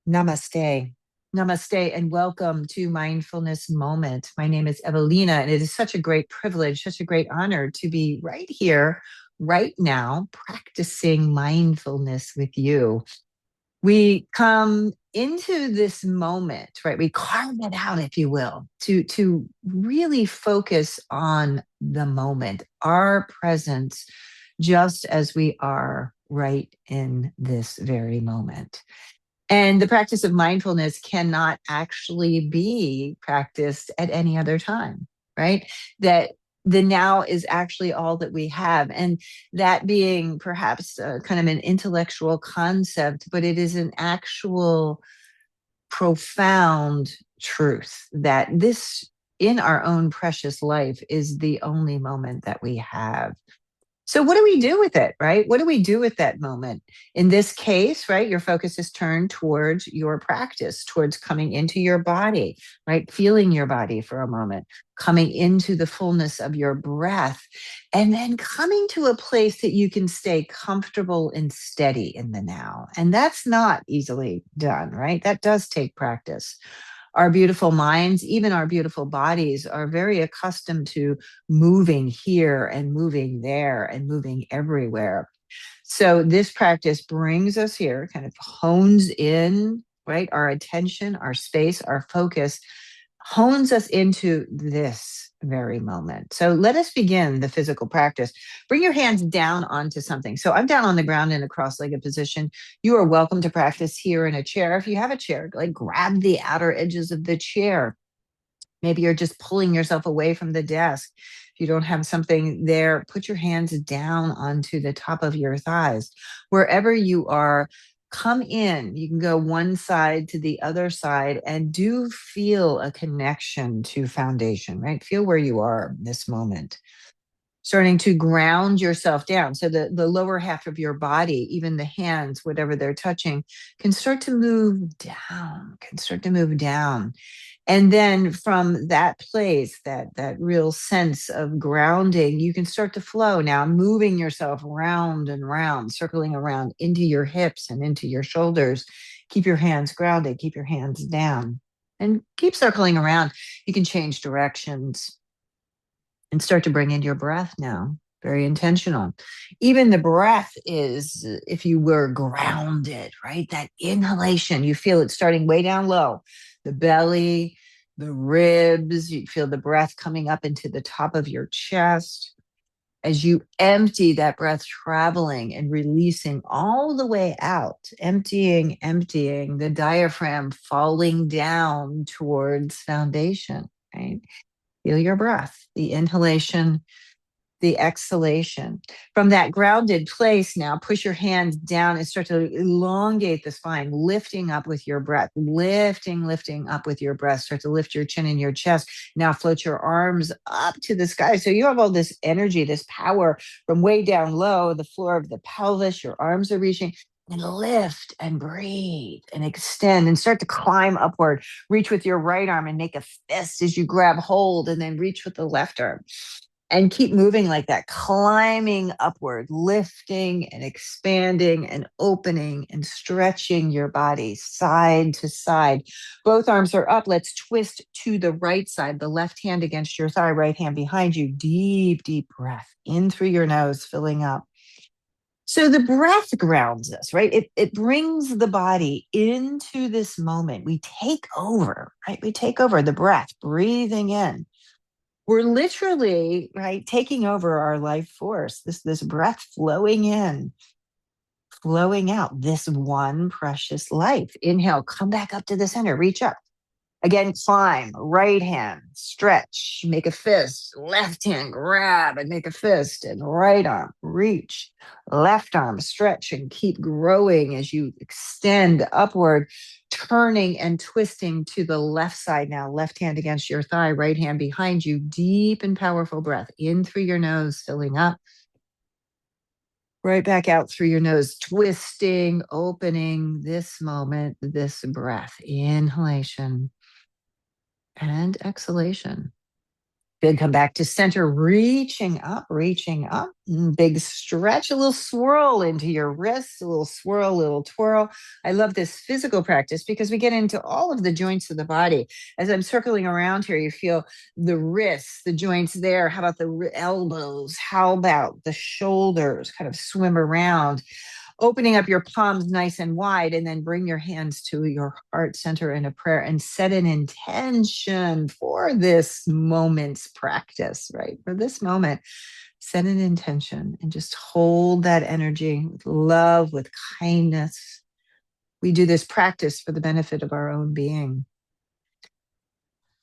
Namaste. Namaste and welcome to Mindfulness Moment. My name is Evalena, and it is such a great privilege, such a great honor to be right here, right now, practicing mindfulness with you. We come into this moment, right? We carve it out, if you will, to really focus on the moment, our presence, just as we are right in this very moment. And the practice of mindfulness cannot actually be practiced at any other time, right? That the now is actually all that we have. And that being perhaps kind of an intellectual concept, but it is an actual profound truth that this in our own precious life is the only moment that we have. So what do we do with it, right? What do we do with that moment? In this case, right, your focus is turned towards your practice, towards coming into your body, right? Feeling your body for a moment, coming into the fullness of your breath, and then coming to a place that you can stay comfortable and steady in the now. And that's not easily done, right? That does take practice. Our beautiful minds, even our beautiful bodies, are very accustomed to moving here and moving there and moving everywhere. So this practice brings us here, kind of hones in, right? Our attention, our space, our focus hones us into this very moment. So let us begin the physical practice. Bring your hands down onto something. So I'm down on the ground in a cross-legged position. You are welcome to practice here in a chair. If you have a chair, like grab the outer edges of the chair. Maybe you're just pulling yourself away from the desk. If you don't have something there, put your hands down onto the top of your thighs. Wherever you are, come in. You can go one side to the other side and do feel a connection to foundation, right? Feel where you are in this moment. Starting to ground yourself down. So the lower half of your body, even the hands, whatever they're touching, can start to move down, can start to move down. And then from that place, that real sense of grounding, you can start to flow now, moving yourself round and round, circling around into your hips and into your shoulders. Keep your hands grounded, keep your hands down, and keep circling around. You can change directions and start to bring in your breath now. Very intentional. Even the breath is, if you were grounded, right? That inhalation, you feel it starting way down low, the belly, the ribs. You feel the breath coming up into the top of your chest. As you empty that breath, traveling and releasing all the way out, emptying the diaphragm, falling down towards foundation, right? Feel your breath, the inhalation, the exhalation. From that grounded place now, push your hands down and start to elongate the spine, lifting up with your breath, lifting up with your breath. Start to lift your chin and your chest. Now float your arms up to the sky. So you have all this energy, this power from way down low, the floor of the pelvis, your arms are reaching. And lift and breathe and extend and start to climb upward. Reach with your right arm and make a fist as you grab hold, and then reach with the left arm. And keep moving like that, climbing upward, lifting and expanding and opening and stretching your body side to side. Both arms are up. Let's twist to the right side, the left hand against your thigh, right hand behind you. Deep, deep breath in through your nose, filling up. So the breath grounds us, right? It brings the body into this moment. We take over, right? We take over the breath, breathing in. We're literally, right, taking over our life force, this breath flowing in, flowing out, this one precious life. Inhale, come back up to the center, reach up. Again, climb, right hand, stretch, make a fist, left hand, grab and make a fist, and right arm, reach, left arm, stretch and keep growing as you extend upward, turning and twisting to the left side now, left hand against your thigh, right hand behind you, deep and powerful breath in through your nose, filling up. Right back out through your nose, twisting, opening this moment, this breath, inhalation and exhalation. Good. Come back to center, reaching up, reaching up. Big stretch, a little swirl into your wrists, a little swirl, a little twirl. I love this physical practice because we get into all of the joints of the body. As I'm circling around here, you feel the wrists, the joints there. How about the elbows? How about the shoulders? Kind of swim around, opening up your palms nice and wide, and then bring your hands to your heart center in a prayer and set an intention for this moment's practice, right? For this moment, set an intention and just hold that energy with love, with kindness. We do this practice for the benefit of our own being.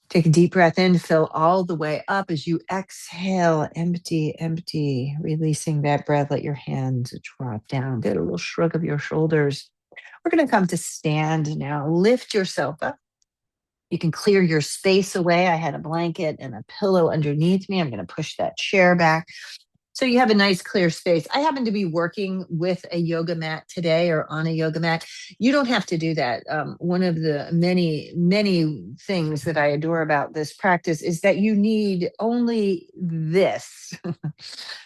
Take a deep breath in, fill all the way up. As you exhale, empty, empty, releasing that breath. Let your hands drop down. Get a little shrug of your shoulders. We're going to come to stand now. Lift yourself up. You can clear your space away. I had a blanket and a pillow underneath me. I'm going to push that chair back, so you have a nice clear space. I happen to be working with a yoga mat today, or on a yoga mat. You don't have to do that. One of the many, many things that I adore about this practice is that you need only this,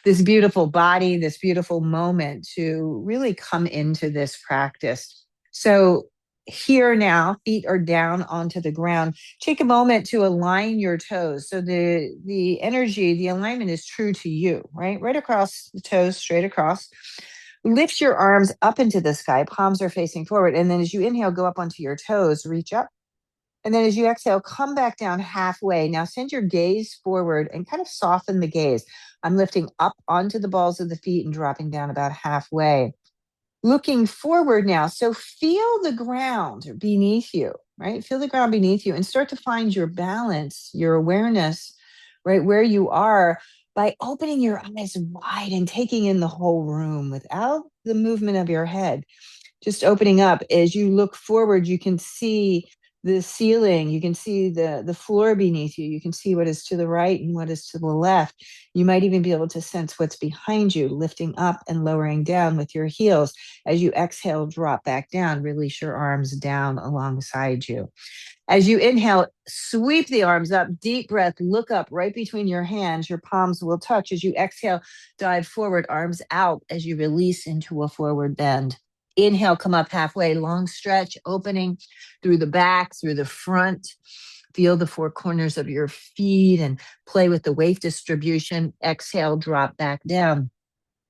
this beautiful body, this beautiful moment to really come into this practice. So here now, feet are down onto the ground. Take a moment to align your toes. So the energy, the alignment is true to you, right? Right across the toes, straight across. Lift your arms up into the sky. Palms are facing forward. And then as you inhale, go up onto your toes, reach up. And then as you exhale, come back down halfway. Now send your gaze forward and kind of soften the gaze. I'm lifting up onto the balls of the feet and dropping down about halfway. Looking forward now. So feel the ground beneath you, right? Feel the ground beneath you and start to find your balance, your awareness, right where you are, by opening your eyes wide and taking in the whole room without the movement of your head. Just opening up. As you look forward, you can see the ceiling, you can see the floor beneath you, you can see what is to the right and what is to the left. You might even be able to sense what's behind you, lifting up and lowering down with your heels. As you exhale, drop back down, release your arms down alongside you. As you inhale, sweep the arms up, deep breath, look up right between your hands. Your palms will touch. As you exhale, dive forward, arms out as you release into a forward bend. Inhale, come up halfway, long stretch, opening through the back, through the front. Feel the four corners of your feet and play with the weight distribution. Exhale, drop back down.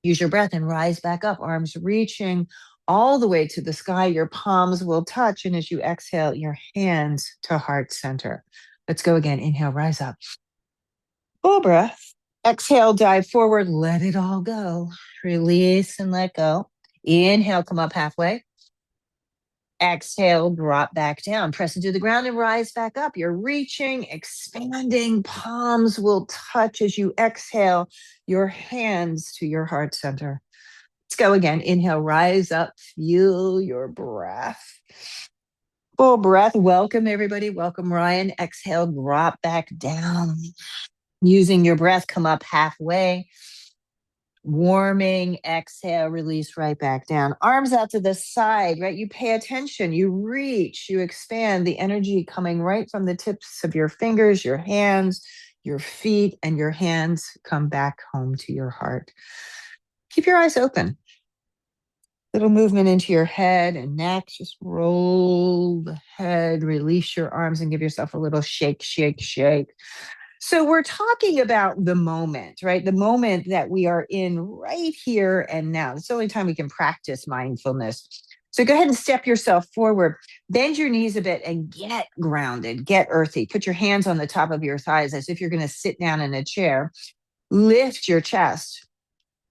Use your breath and rise back up, arms reaching all the way to the sky. Your palms will touch. And as you exhale, your hands to heart center. Let's go again. Inhale, rise up. Full breath. Exhale, dive forward. Let it all go. Release and let go. Inhale, come up halfway. Exhale, drop back down. Press into the ground and rise back up. You're reaching, expanding. Palms will touch as you exhale, your hands to your heart center. Let's go again. Inhale, rise up. Feel your breath. Full breath. Welcome, everybody. Welcome, Ryan. Exhale, drop back down. Using your breath, come up halfway. Warming, exhale, release right back down. Arms out to the side, right? You pay attention, you reach, you expand, the energy coming right from the tips of your fingers, your hands, your feet, and your hands come back home to your heart. Keep your eyes open. Little movement into your head and neck. Just roll the head, release your arms, and give yourself a little shake, shake, shake. So we're talking about the moment, right? The moment that we are in right here and now. It's the only time we can practice mindfulness. So go ahead and step yourself forward. Bend your knees a bit and get grounded, get earthy. Put your hands on the top of your thighs as if you're going to sit down in a chair. Lift your chest,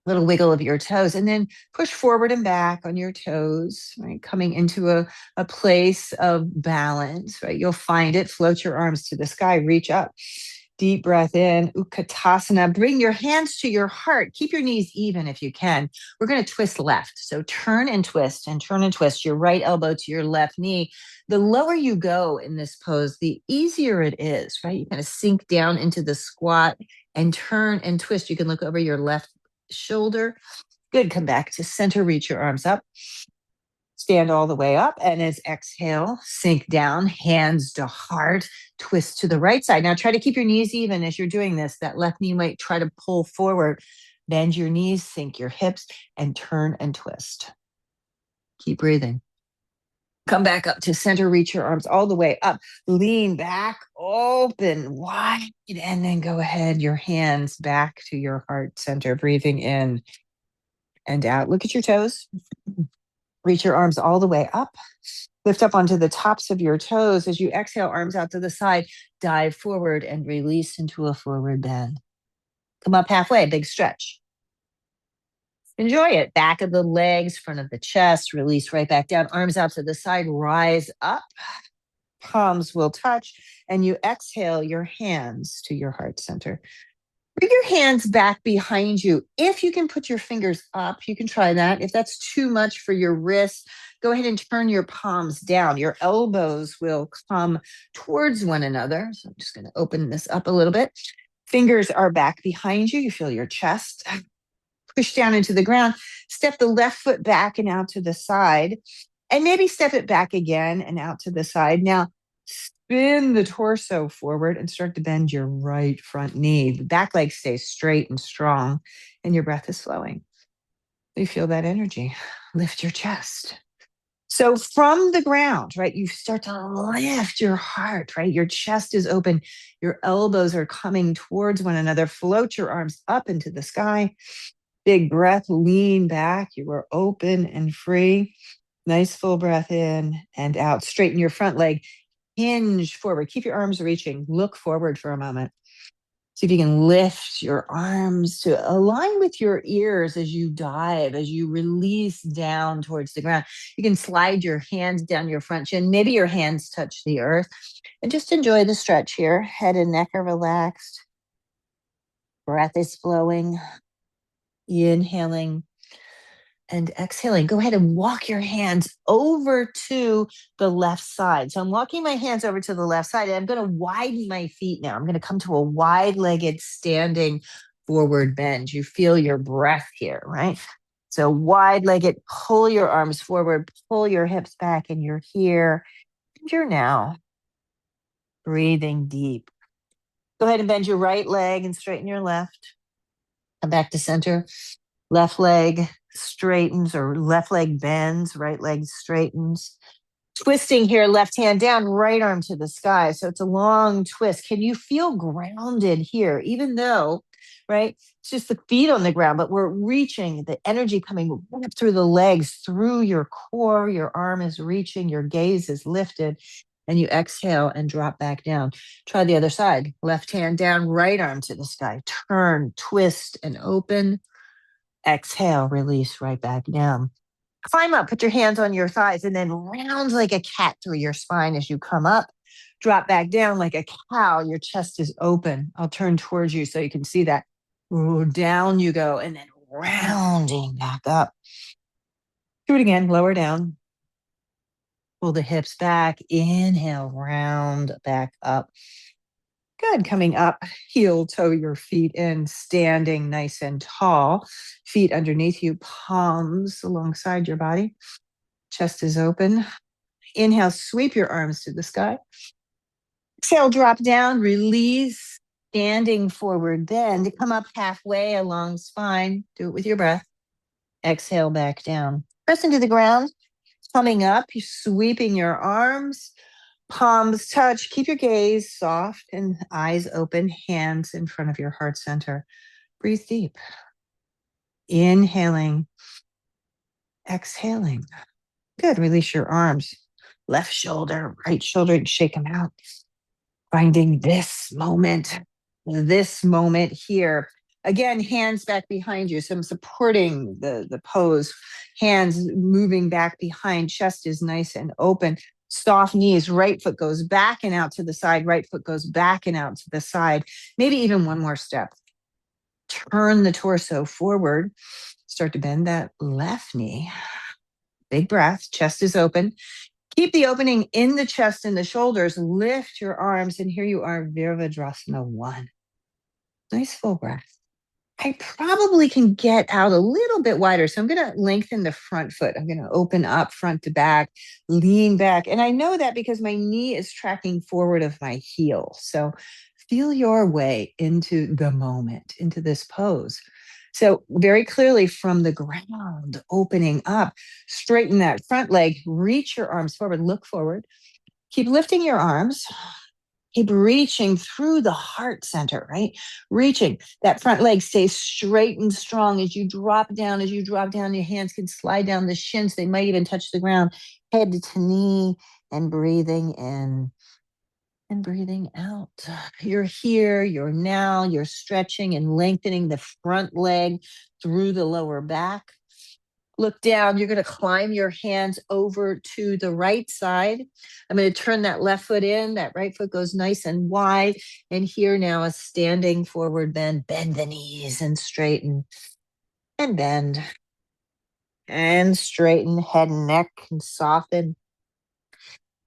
little wiggle of your toes, and then push forward and back on your toes, right? Coming into a place of balance, right? You'll find it. Float your arms to the sky, reach up. Deep breath in, Utkatasana. Bring your hands to your heart. Keep your knees even if you can. We're going to twist left. So turn and twist and turn and twist your right elbow to your left knee. The lower you go in this pose, the easier it is, right? You kind of sink down into the squat and turn and twist. You can look over your left shoulder. Good. Come back to center. Reach your arms up. Stand all the way up. And as exhale, sink down, hands to heart, twist to the right side. Now try to keep your knees even as you're doing this. That left knee might try to pull forward. Bend your knees, sink your hips, and turn and twist. Keep breathing. Come back up to center, reach your arms all the way up. Lean back, open wide, and then go ahead, your hands back to your heart center, breathing in and out. Look at your toes. Reach your arms all the way up. Lift up onto the tops of your toes. As you exhale, arms out to the side, dive forward and release into a forward bend. Come up halfway, big stretch. Enjoy it. Back of the legs, front of the chest, release right back down. Arms out to the side, rise up. Palms will touch, and you exhale your hands to your heart center. Bring your hands back behind you. If you can put your fingers up, you can try that. If that's too much for your wrists, go ahead and turn your palms down. Your elbows will come towards one another. So I'm just going to open this up a little bit. Fingers are back behind you. You feel your chest. Push down into the ground. Step the left foot back and out to the side. And maybe step it back again and out to the side. Now, spin the torso forward and start to bend your right front knee. The back leg stays straight and strong, and your breath is flowing. You feel that energy. Lift your chest. So from the ground, right, you start to lift your heart, right? Your chest is open. Your elbows are coming towards one another. Float your arms up into the sky. Big breath, lean back. You are open and free. Nice full breath in and out. Straighten your front leg. Hinge forward. Keep your arms reaching. Look forward for a moment. See if you can lift your arms to align with your ears as you dive, as you release down towards the ground. You can slide your hands down your front chin. Maybe your hands touch the earth. And just enjoy the stretch here. Head and neck are relaxed. Breath is flowing. Inhaling and exhaling. Go ahead and walk your hands over to the left side. So I'm walking my hands over to the left side, and I'm going to widen my feet now. I'm going to come to a wide-legged standing forward bend. You feel your breath here, right? So wide-legged, pull your arms forward, pull your hips back, and you're here. And you're now breathing deep. Go ahead and bend your right leg and straighten your left. Come back to center. Left leg straightens or left leg bends, right leg straightens. Twisting here, left hand down, right arm to the sky. So it's a long twist. Can you feel grounded here, even though, right, it's just the feet on the ground, but we're reaching the energy coming up through the legs, through your core. Your arm is reaching, your gaze is lifted, and you exhale and drop back down. Try the other side. Left hand down, right arm to the sky. Turn, twist, and open. Exhale, release right back down. Climb up, put your hands on your thighs, and then round like a cat through your spine as you come up. Drop back down like a cow. Your chest is open. I'll turn towards you so you can see that. Ooh, down you go, and then rounding back up. Do it again, lower down. Pull the hips back. Inhale, round back up. Good. Coming up, heel toe your feet in, standing nice and tall. Feet underneath you, palms alongside your body. Chest is open. Inhale, sweep your arms to the sky. Exhale, drop down, release, standing forward bend. Come up halfway along spine. Do it with your breath. Exhale, back down. Press into the ground. Coming up, you're sweeping your arms. Palms touch. Keep your gaze soft and eyes open, hands in front of your heart center. Breathe deep. Inhaling. Exhaling. Good. Release your arms. Left shoulder, right shoulder, and shake them out. Finding this moment here. Again, hands back behind you. So I'm supporting the pose. Hands moving back behind. Chest is nice and open. Soft knees, right foot goes back and out to the side, right foot goes back and out to the side. Maybe even one more step. Turn the torso forward. Start to bend that left knee. Big breath, chest is open. Keep the opening in the chest and the shoulders. Lift your arms, and here you are, Virabhadrasana 1. Nice full breath. I probably can get out a little bit wider. So I'm going to lengthen the front foot. I'm going to open up front to back, lean back. And I know that because my knee is tracking forward of my heel. So feel your way into the moment, into this pose. So very clearly from the ground, opening up, straighten that front leg, reach your arms forward, look forward. Keep lifting your arms. Keep reaching through the heart center, right? Reaching. That front leg stays straight and strong as you drop down. As you drop down, your hands can slide down the shins. They might even touch the ground, head to knee, and breathing in and breathing out. You're here, you're now, you're stretching and lengthening the front leg through the lower back. Look down. You're going to climb your hands over to the right side. I'm going to turn that left foot in. That right foot goes nice and wide. And here now a standing forward bend. Bend the knees and straighten and bend and straighten. Head and neck and soften.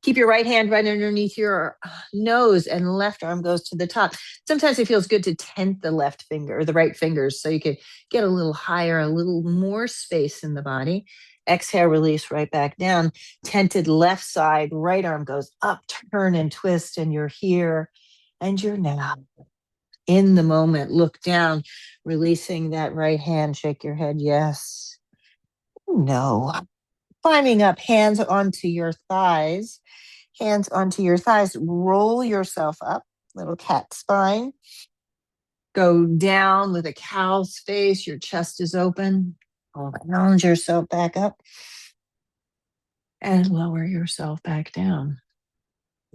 Keep your right hand right underneath your nose and left arm goes to the top. Sometimes it feels good to tent the left finger or the right fingers so you can get a little higher, a little more space in the body. Exhale, release right back down. Tented left side, right arm goes up, turn and twist, and you're here and you're now in the moment. Look down, releasing that right hand. Shake your head. Yes. No. Climbing up, hands onto your thighs. Hands onto your thighs, roll yourself up, little cat spine. Go down with a cow's face, your chest is open. Round yourself back up and lower yourself back down.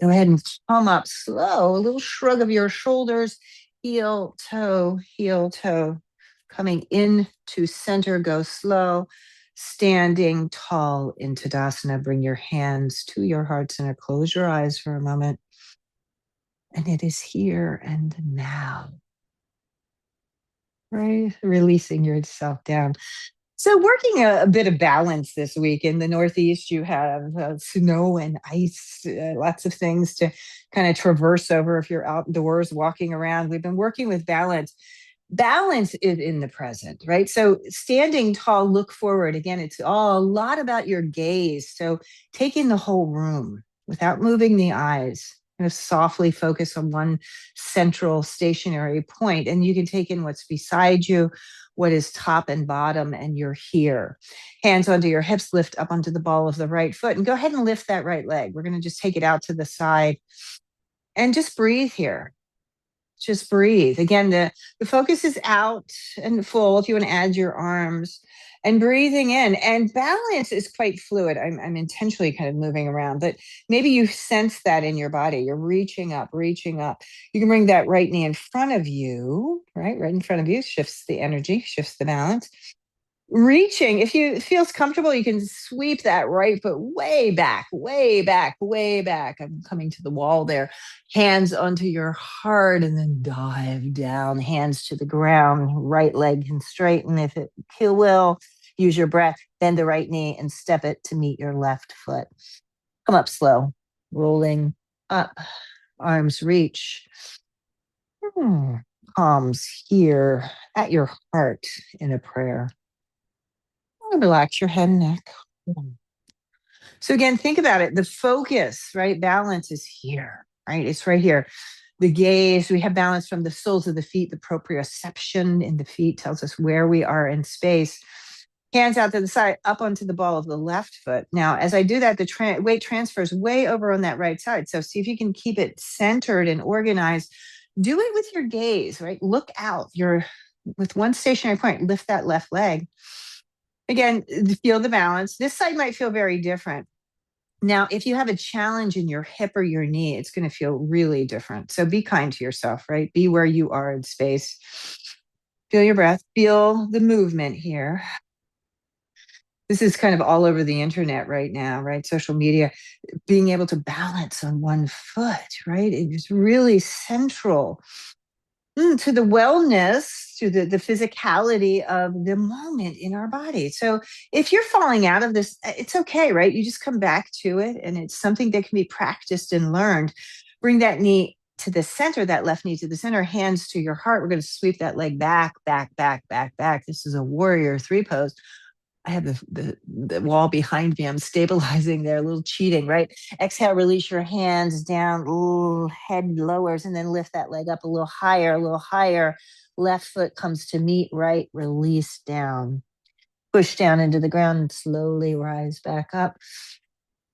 Go ahead and come up slow, a little shrug of your shoulders, heel, toe, heel, toe. Coming into center, go slow. Standing tall in Tadasana, bring your hands to your heart center. Close your eyes for a moment. And it is here and now, right? Releasing yourself down. So, working a bit of balance this week. In the Northeast, you have snow and ice, lots of things to kind of traverse over if you're outdoors walking around. We've been working with balance. Balance is in the present, right? So standing tall, look forward. Again, it's all a lot about your gaze. So take in the whole room without moving the eyes. Kind of softly focus on one central stationary point, and you can take in what's beside you, what is top and bottom, and you're here. Hands onto your hips, lift up onto the ball of the right foot, and go ahead and lift that right leg. We're going to just take it out to the side and just breathe here. Just breathe. Again, the focus is out and full if you want to add your arms and breathing in. And balance is quite fluid. I'm intentionally kind of moving around, but maybe you sense that in your body. You're reaching up, reaching up. You can bring that right knee in front of you, right? Right in front of you, shifts the energy, shifts the balance. Reaching, if you it feels comfortable, you can sweep that right foot way back, way back, way back. I'm coming to the wall there. Hands onto your heart and then dive down, hands to the ground. Right leg can straighten if it will. Use your breath, bend the right knee and step it to meet your left foot. Come up slow, rolling up, arms reach. Palms here at your heart in a prayer. Relax your head and neck. So again, think about it. The focus, right? Balance is here, right? It's right here. The gaze, we have balance from the soles of the feet. The proprioception in the feet tells us where we are in space. Hands out to the side, up onto the ball of the left foot. Now, as I do that, the weight transfers way over on that right side. So see if you can keep it centered and organized. Do it with your gaze, right? Look out. You're with one stationary point, lift that left leg. Again, feel the balance. This side might feel very different. Now, if you have a challenge in your hip or your knee, it's going to feel really different. So be kind to yourself, right? Be where you are in space. Feel your breath. Feel the movement here. This is kind of all over the internet right now, right? Social media, being able to balance on one foot, right? It is really central to the wellness, to the physicality of the moment in our body. So if you're falling out of this, it's okay, right? You just come back to it and it's something that can be practiced and learned. Bring that knee to the center, that left knee to the center, hands to your heart. We're going to sweep that leg back, back, back, back, back. This is a warrior three pose. I have the wall behind me. I'm stabilizing there, a little cheating, right? Exhale, release your hands down, ooh, head lowers, and then lift that leg up a little higher, a little higher. Left foot comes to meet right, release down. Push down into the ground and slowly rise back up.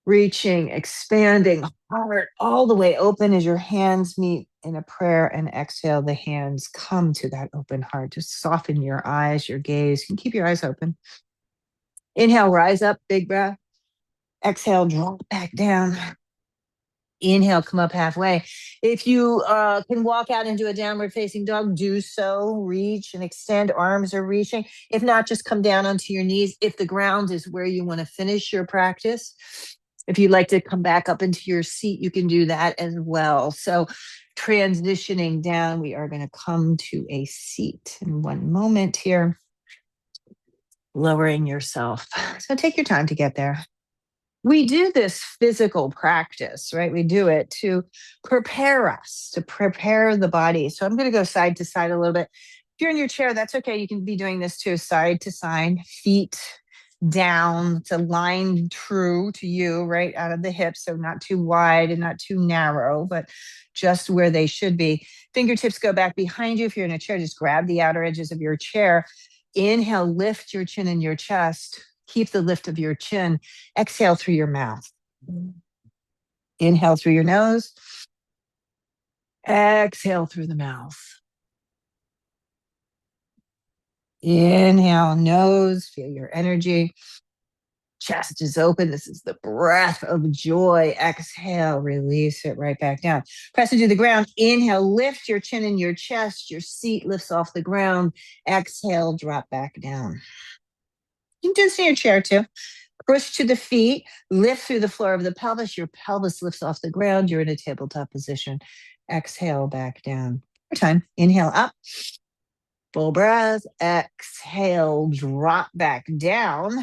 Reaching, expanding, heart all the way open as your hands meet in a prayer, and exhale, the hands come to that open heart. Just soften your eyes, your gaze. You can keep your eyes open. Inhale, rise up, big breath. Exhale, drop back down. Inhale, come up halfway. If you can walk out into a downward facing dog, do so. Reach and extend, arms are reaching. If not, just come down onto your knees. If the ground is where you want to finish your practice, if you'd like to come back up into your seat, you can do that as well. So transitioning down, we are going to come to a seat in one moment here. Lowering yourself. So take your time to get there. We do this physical practice, right? We do it to prepare us, to prepare the body. So I'm going to go side to side a little bit. If you're in your chair, that's okay. You can be doing this too, side to side, feet down to line true to you, right out of the hips. So not too wide and not too narrow, but just where they should be. Fingertips go back behind you. If you're in a chair, just grab the outer edges of your chair. Inhale, lift your chin and your chest. Keep the lift of your chin. Exhale through your mouth. Inhale through your nose. Exhale through the mouth. Inhale, nose. Feel your energy. Chest is open. This is the breath of joy. Exhale, release it right back down. Press into the ground. Inhale, lift your chin and your chest. Your seat lifts off the ground. Exhale, drop back down. You can do this in your chair too. Push to the feet, lift through the floor of the pelvis. Your pelvis lifts off the ground. You're in a tabletop position. Exhale back down. More time. Inhale up. Full breath. Exhale, drop back down.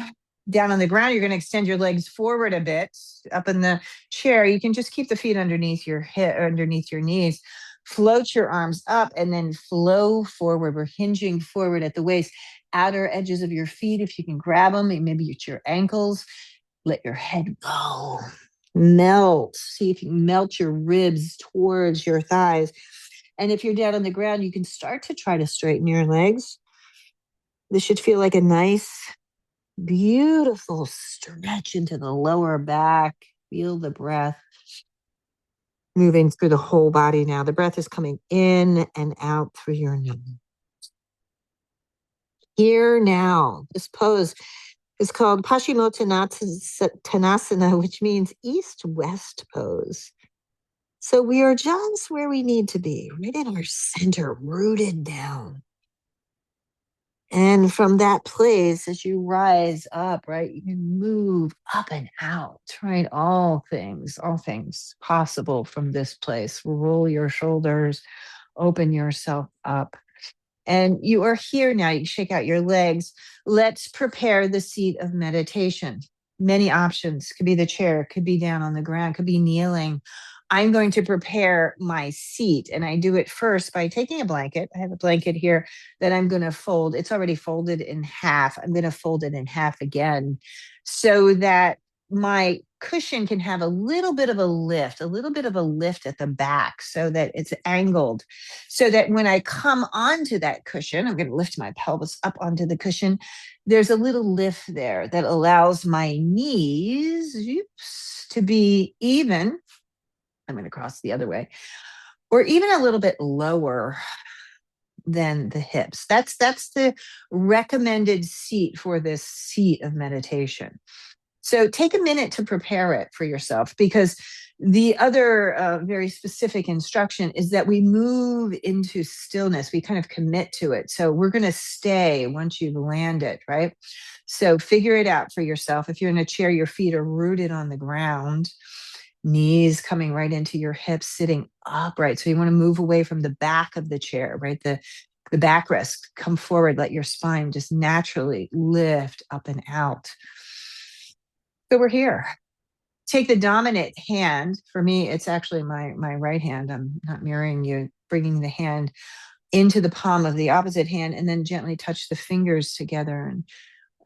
Down on the ground, you're going to extend your legs forward a bit. Up in the chair, you can just keep the feet underneath your hip, underneath your knees. Float your arms up and then flow forward. We're hinging forward at the waist. Outer edges of your feet, if you can grab them, maybe it's your ankles. Let your head go. Melt. See if you can melt your ribs towards your thighs. And if you're down on the ground, you can start to try to straighten your legs. This should feel like a nice, beautiful stretch into the lower back. Feel the breath moving through the whole body now. The breath is coming in and out through your nose. Here now, this pose is called Paschimottanasana, which means east-west pose. So we are just where we need to be, right in our center, rooted down. And from that place, as you rise up, right, you can move up and out, right? All things possible from this place. Roll your shoulders, open yourself up. And you are here now. You shake out your legs. Let's prepare the seat of meditation. Many options. Could be the chair, could be down on the ground, could be kneeling. I'm going to prepare my seat. And I do it first by taking a blanket. I have a blanket here that I'm going to fold. It's already folded in half. I'm going to fold it in half again so that my cushion can have a little bit of a lift at the back so that it's angled, so that when I come onto that cushion, I'm going to lift my pelvis up onto the cushion. There's a little lift there that allows my knees to be even. I'm going to cross the other way, or even a little bit lower than the hips. That's the recommended seat for this seat of meditation. So take a minute to prepare it for yourself, because the other very specific instruction is that we move into stillness. We kind of commit to it. So we're going to stay once you've landed, right? So figure it out for yourself. If you're in a chair, your feet are rooted on the ground, knees coming right into your hips, sitting upright. So you want to move away from the back of the chair, right? The backrest, come forward, let your spine just naturally lift up and out. So we're here. take the dominant hand. For me, it's actually my right hand. I'm not mirroring you, bringing the hand into the palm of the opposite hand, and then gently touch the fingers together and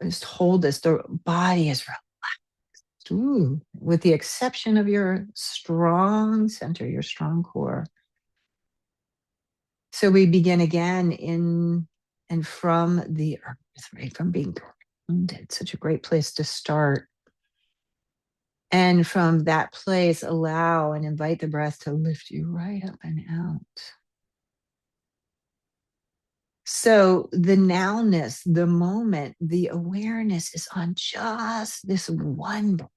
just hold this. The body is relaxed. Ooh, with the exception of your strong center, your strong core. So we begin again in and from the earth, right? From being grounded. Such a great place to start. And from that place, allow and invite the breath to lift you right up and out. So the nowness, the moment, the awareness is on just this one breath,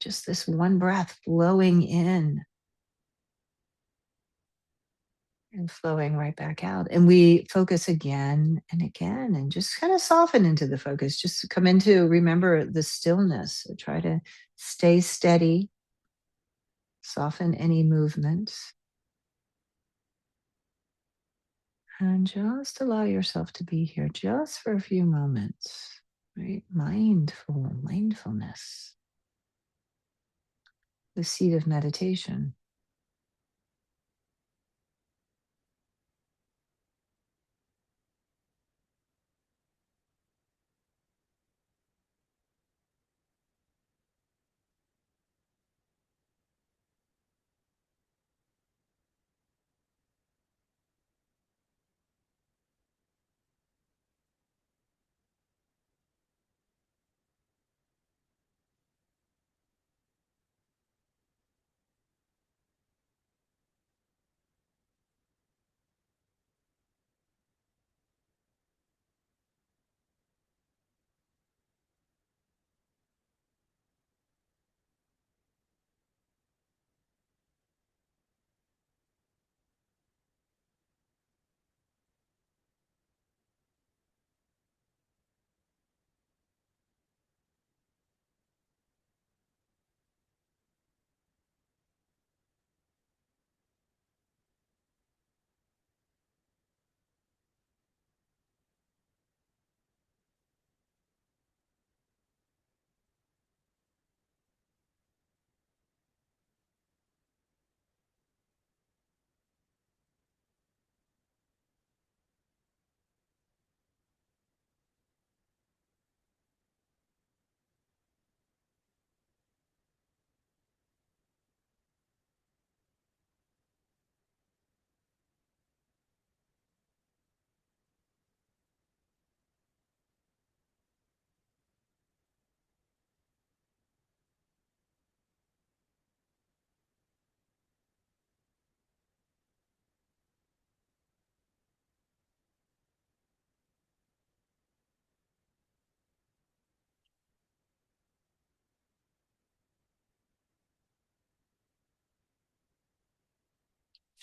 just this one breath flowing in and flowing right back out. And we focus again and again and just kind of soften into the focus, just come into, remember the stillness. So try to stay steady, soften any movements, and just allow yourself to be here just for a few moments, right? Mindfulness, the seed of meditation.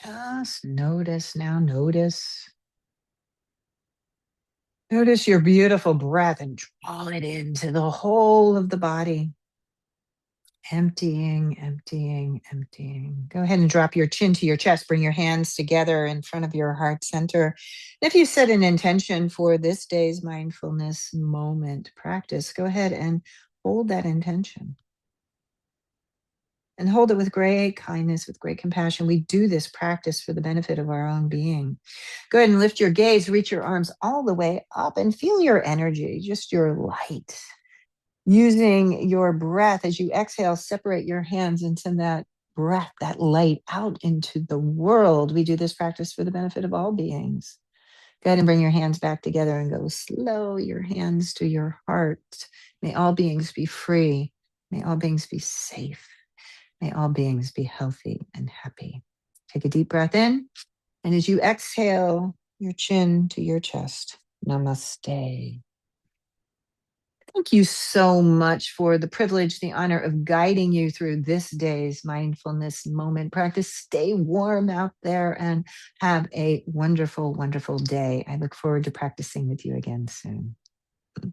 Just notice now, notice. Notice your beautiful breath and draw it into the whole of the body. Emptying, emptying, emptying. Go ahead and drop your chin to your chest. Bring your hands together in front of your heart center. If you set an intention for this day's mindfulness moment practice, go ahead and hold that intention. And hold it with great kindness, with great compassion. We do this practice for the benefit of our own being. Go ahead and lift your gaze, reach your arms all the way up, and feel your energy, just your light. Using your breath as you exhale, separate your hands and send that breath, that light out into the world. We do this practice for the benefit of all beings. Go ahead and bring your hands back together and go slow your hands to your heart. May all beings be free. May all beings be safe. May all beings be healthy and happy. Take a deep breath in. And as you exhale, your chin to your chest. Namaste. Thank you so much for the privilege, the honor of guiding you through this day's mindfulness moment practice. Stay warm out there and have a wonderful, wonderful day. I look forward to practicing with you again soon.